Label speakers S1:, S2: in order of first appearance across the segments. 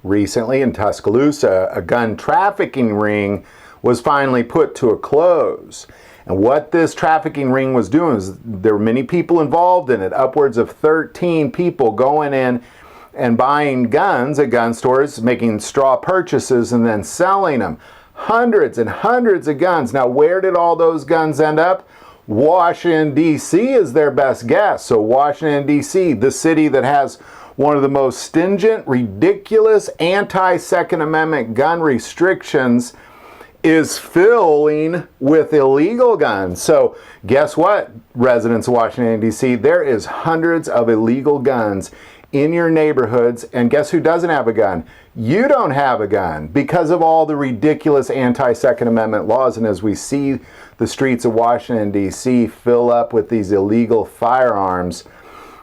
S1: Recently in Tuscaloosa, a gun trafficking ring was finally put to a close. And what this trafficking ring was doing is there were many people involved in it, upwards of 13 people going in and buying guns at gun stores, making straw purchases and then selling them. Hundreds and hundreds of guns. Now, where did all those guns end up? Washington, D.C. is their best guess. So Washington, D.C., the city that has one of the most stringent, ridiculous, anti-Second Amendment gun restrictions, is filling with illegal guns. So guess what, residents of Washington, D.C.? There is hundreds of illegal guns in your neighborhoods, and guess who doesn't have a gun? You don't have a gun because of all the ridiculous anti-Second Amendment laws. And as we see the streets of Washington, D.C. fill up with these illegal firearms,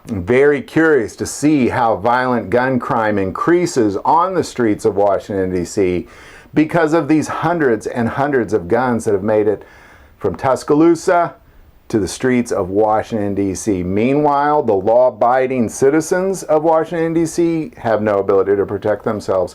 S1: I'm very curious to see how violent gun crime increases on the streets of Washington, D.C. because of these hundreds and hundreds of guns that have made it from Tuscaloosa to the streets of Washington, D.C. Meanwhile, the law-abiding citizens of Washington, D.C. have no ability to protect themselves.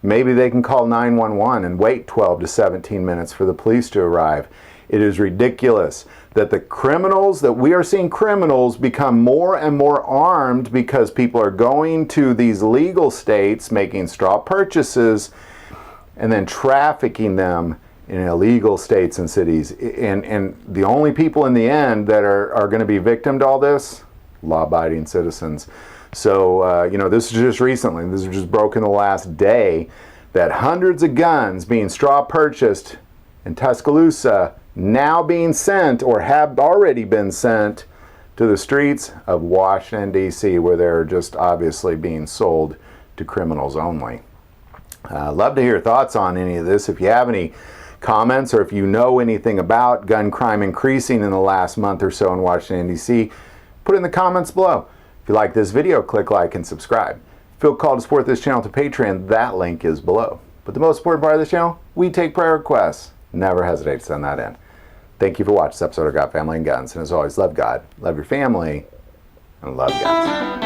S1: Maybe they can call 911 and wait 12 to 17 minutes for the police to arrive. It is ridiculous that the criminals, that we are seeing criminals become more and more armed because people are going to these legal states, making straw purchases, and then trafficking them in illegal states and cities. And the only people in the end that are going to be victim to all this, law-abiding citizens. So, this is just recently, this is just broken the last day, that hundreds of guns being straw purchased in Tuscaloosa now being sent or have already been sent to the streets of Washington, D.C., where they're just obviously being sold to criminals only. Love to hear thoughts on any of this. If you have any comments or if you know anything about gun crime increasing in the last month or so in Washington, D.C., put it in the comments below. If you like this video, click like and subscribe. Feel called to support this channel to Patreon, that link is below. But the most important part of this channel, we take prayer requests. Never hesitate to send that in. Thank you for watching this episode of God, Family, and Guns. And as always, love God, love your family, and love guns.